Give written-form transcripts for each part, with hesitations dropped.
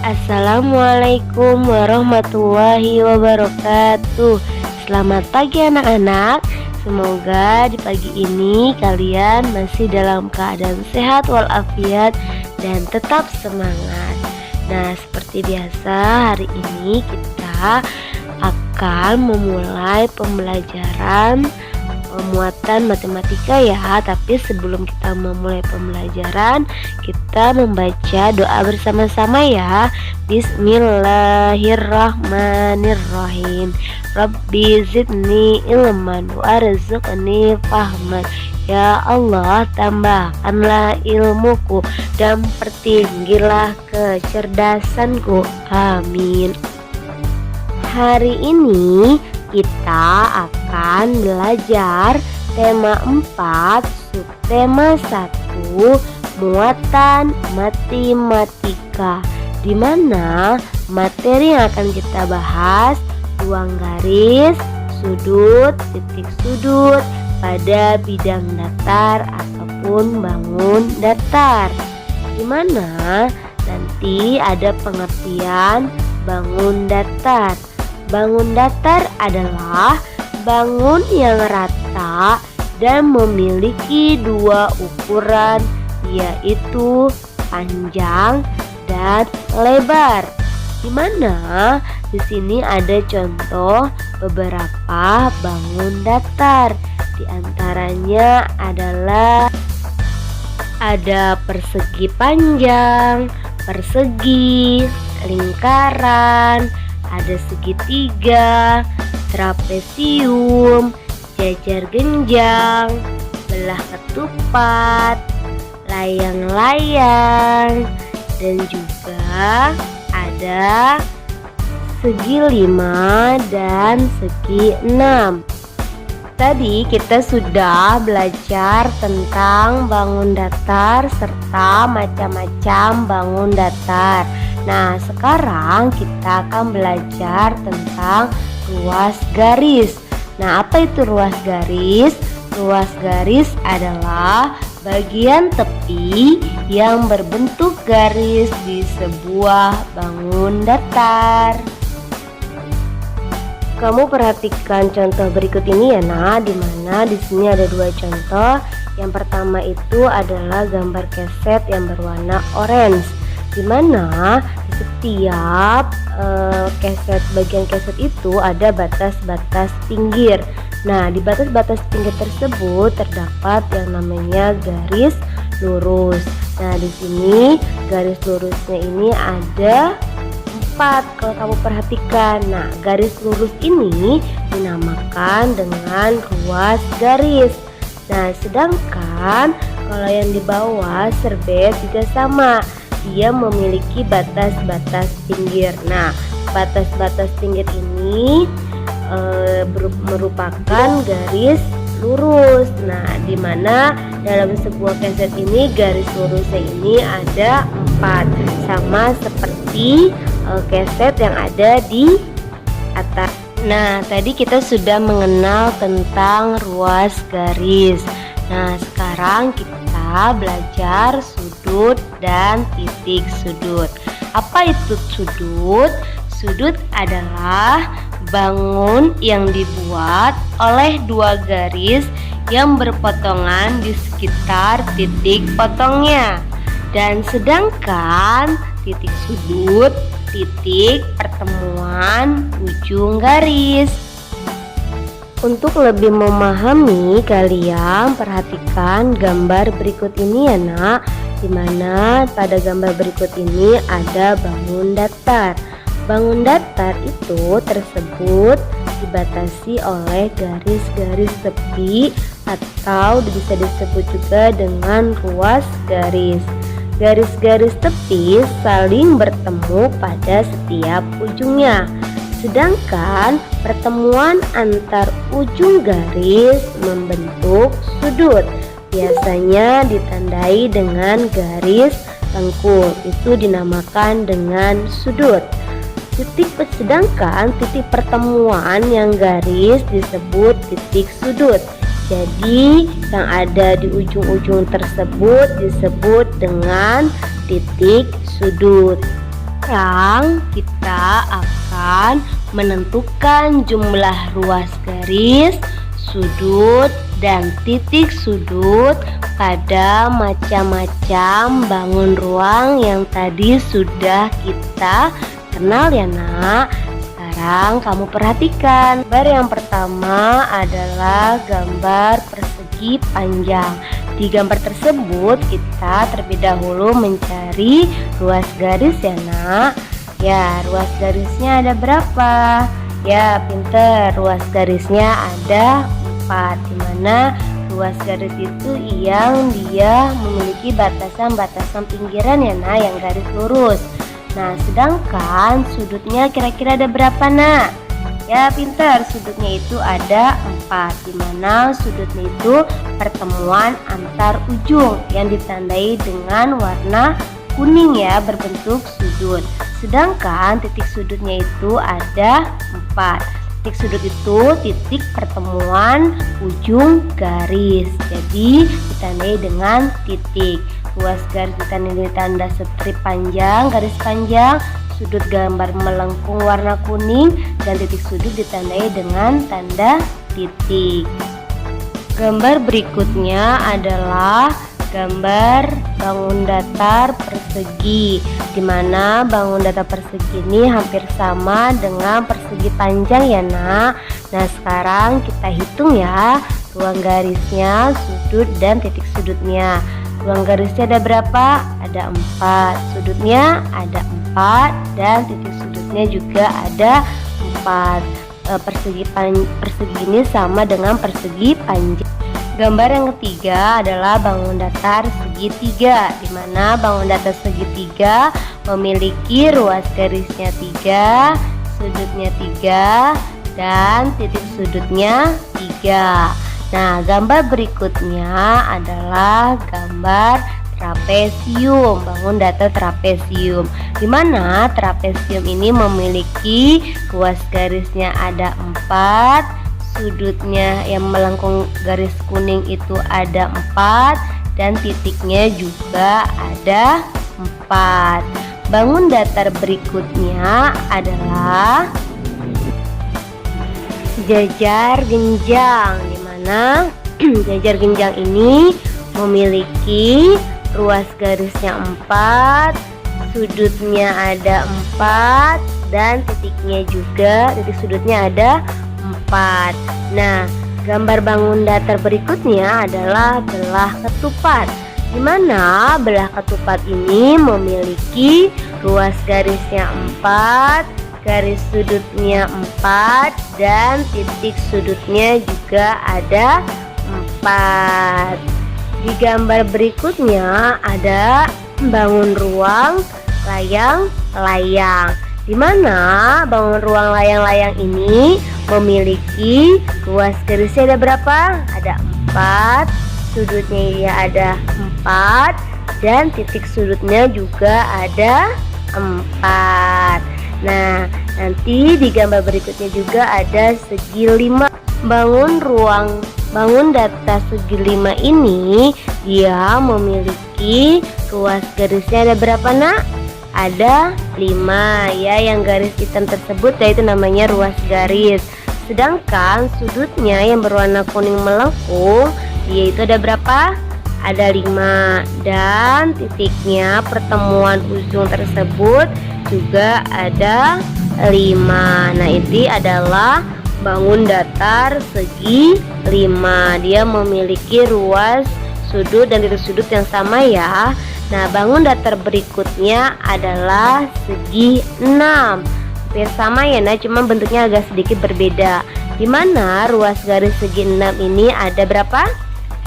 Assalamualaikum warahmatullahi wabarakatuh. Selamat pagi anak-anak. Semoga di pagi ini kalian masih dalam keadaan sehat walafiat dan tetap semangat. Nah, seperti biasa hari ini kita akan memulai pembelajaran muatan matematika ya. Tapi sebelum kita memulai pembelajaran, kita membaca doa bersama-sama ya. Bismillahirrahmanirrahim. Rabbi zidni ilman warzuqni fahman. Ya Allah, tambahkanlah ilmuku dan pertinggilah kecerdasanku. Amin. Hari ini kita akan belajar tema 4, subtema 1, muatan matematika, di mana materi yang akan kita bahas ruang garis, sudut, titik sudut pada bidang datar ataupun bangun datar, di mana nanti ada pengertian bangun datar. Bangun datar adalah bangun yang rata dan memiliki dua ukuran, yaitu panjang dan lebar. Di mana di sini ada contoh beberapa bangun datar. Di antaranya adalah ada persegi panjang, persegi, lingkaran, ada segitiga, trapesium, jajar genjang, belah ketupat, layang-layang, dan juga ada segi 5 dan segi 6. Tadi kita sudah belajar tentang bangun datar serta macam-macam bangun datar. Nah, sekarang kita akan belajar tentang ruas garis. Nah, apa itu ruas garis? Ruas garis adalah bagian tepi yang berbentuk garis di sebuah bangun datar. Kamu perhatikan contoh berikut ini ya, nah, di mana di sini ada dua contoh. Yang pertama itu adalah gambar keset yang berwarna orange, di mana di setiap bagian keset itu ada batas-batas pinggir. Nah, di batas-batas pinggir tersebut terdapat yang namanya garis lurus. Nah, di sini garis lurusnya ini ada 4 kalau kamu perhatikan. Nah, garis lurus ini dinamakan dengan ruas garis. Nah, sedangkan kalau yang di bawah serbet juga sama, dia memiliki batas-batas pinggir. Nah, batas-batas pinggir ini merupakan garis lurus. Nah, di mana dalam sebuah keset ini garis lurusnya ini ada 4, sama seperti keset yang ada di atas. Nah, tadi kita sudah mengenal tentang ruas garis. Nah, sekarang kita belajar sudut dan titik sudut. Apa itu sudut? Sudut adalah bangun yang dibuat oleh dua garis yang berpotongan di sekitar titik potongnya. Dan sedangkan titik sudut, titik pertemuan ujung garis. Untuk lebih memahami, kalian perhatikan gambar berikut ini ya nak, dimana pada gambar berikut ini ada bangun datar. Bangun datar itu tersebut dibatasi oleh garis-garis tepi atau bisa disebut juga dengan ruas garis. Garis-garis tepi saling bertemu pada setiap ujungnya, sedangkan pertemuan antar ujung garis membentuk sudut. Biasanya ditandai dengan garis lengkung, itu dinamakan dengan sudut. Sedangkan titik pertemuan yang garis disebut titik sudut. Jadi yang ada di ujung-ujung tersebut disebut dengan titik sudut. Sekarang kita akan menentukan jumlah ruas garis, sudut, dan titik sudut pada macam-macam bangun ruang yang tadi sudah kita kenal ya nak. Sekarang kamu perhatikan. Gambar yang pertama adalah gambar persegi panjang. Di gambar tersebut kita terlebih dahulu mencari ruas garis ya nak. Ya, ruas garisnya ada berapa? Ya, pinter. Ruas garisnya ada 4, dimana ruas garis itu yang dia memiliki batasan-batasan pinggiran ya nak, yang garis lurus. Nah, sedangkan sudutnya kira-kira ada berapa nak? Ya, pintar. Sudutnya itu ada 4, dimana sudutnya itu pertemuan antar ujung yang ditandai dengan warna kuning ya, berbentuk sudut. Sedangkan titik sudutnya itu ada 4. Titik sudut itu titik pertemuan ujung garis, jadi ditandai dengan titik. Ruas garis ditandai tanda strip panjang, garis panjang. Sudut gambar melengkung warna kuning, dan titik sudut ditandai dengan tanda titik. Gambar berikutnya adalah gambar bangun datar persegi, di mana bangun datar persegi ini hampir sama dengan persegi panjang ya nak. Nah, sekarang kita hitung ya ruang garisnya, sudut, dan titik sudutnya. Ruang garisnya ada berapa? Ada 4. Sudutnya ada 4, dan titik sudutnya juga ada 4. Persegi ini sama dengan persegi panjang. Gambar yang ketiga adalah bangun datar segitiga, di mana bangun datar segitiga memiliki ruas garisnya 3, sudutnya 3, dan titik sudutnya 3. Nah, gambar berikutnya adalah gambar trapesium, bangun datar trapesium, di mana trapesium ini memiliki ruas garisnya ada 4, sudutnya yang melengkung garis kuning itu ada 4, dan titiknya juga ada 4. Bangun datar berikutnya adalah jajar genjang, di mana jajar genjang ini memiliki ruas garisnya 4, sudutnya ada 4, dan titiknya juga, titik sudutnya ada 4. Nah, gambar bangun datar berikutnya adalah belah ketupat, di mana belah ketupat ini memiliki ruas garisnya 4, garis sudutnya 4, dan titik sudutnya juga ada 4. Di gambar berikutnya ada bangun ruang layang-layang, di mana bangun ruang layang-layang ini memiliki ruas garisnya ada berapa? Ada 4, sudutnya ya ada 4, dan titik sudutnya juga ada 4. Nah, nanti di gambar berikutnya juga ada segi 5. Bangun datar segi 5 ini dia memiliki ruas garisnya ada berapa nak? Ada 5 ya, yang garis hitam tersebut yaitu namanya ruas garis. Sedangkan sudutnya yang berwarna kuning melengkung yaitu ada berapa? Ada 5, dan titiknya pertemuan ujung tersebut juga ada 5. Nah, ini adalah bangun datar segi 5. Dia memiliki ruas sudut dan titik sudut yang sama ya. Nah, bangun datar berikutnya adalah segi 6. Hampir sama ya nah, cuma bentuknya agak sedikit berbeda. Dimana ruas garis segi 6 ini ada berapa?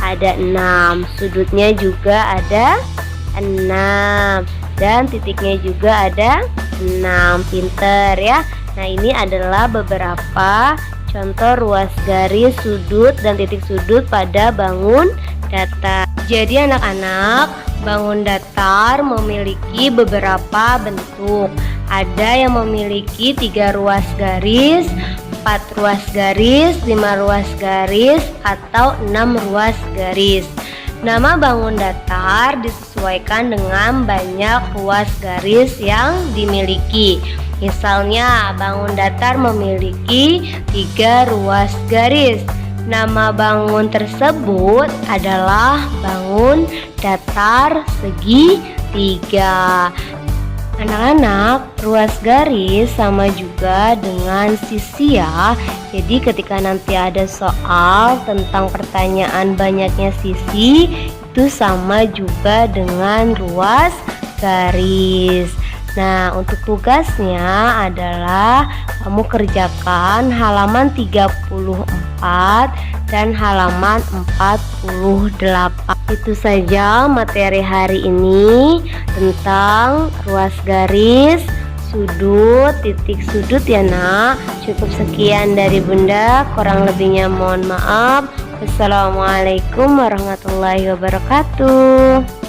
Ada 6. Sudutnya juga ada 6, dan titiknya juga ada 6. Pinter ya. Nah, ini adalah beberapa contoh ruas garis, sudut, dan titik sudut pada bangun datar. Jadi anak-anak, bangun datar memiliki beberapa bentuk. Ada yang memiliki 3 ruas garis, 4 ruas garis, 5 ruas garis, atau 6 ruas garis. Nama bangun datar disesuaikan dengan banyak ruas garis yang dimiliki. Misalnya, bangun datar memiliki 3 ruas garis. Nama bangun tersebut adalah bangun datar segi 3. Anak-anak, ruas garis sama juga dengan sisi ya. Jadi ketika nanti ada soal tentang pertanyaan banyaknya sisi, itu sama juga dengan ruas garis. Nah, untuk tugasnya adalah kamu kerjakan halaman 34 dan halaman 48. Itu saja materi hari ini tentang ruas garis, sudut, titik sudut ya nak. Cukup sekian dari Bunda, kurang lebihnya mohon maaf. Wassalamualaikum warahmatullahi wabarakatuh.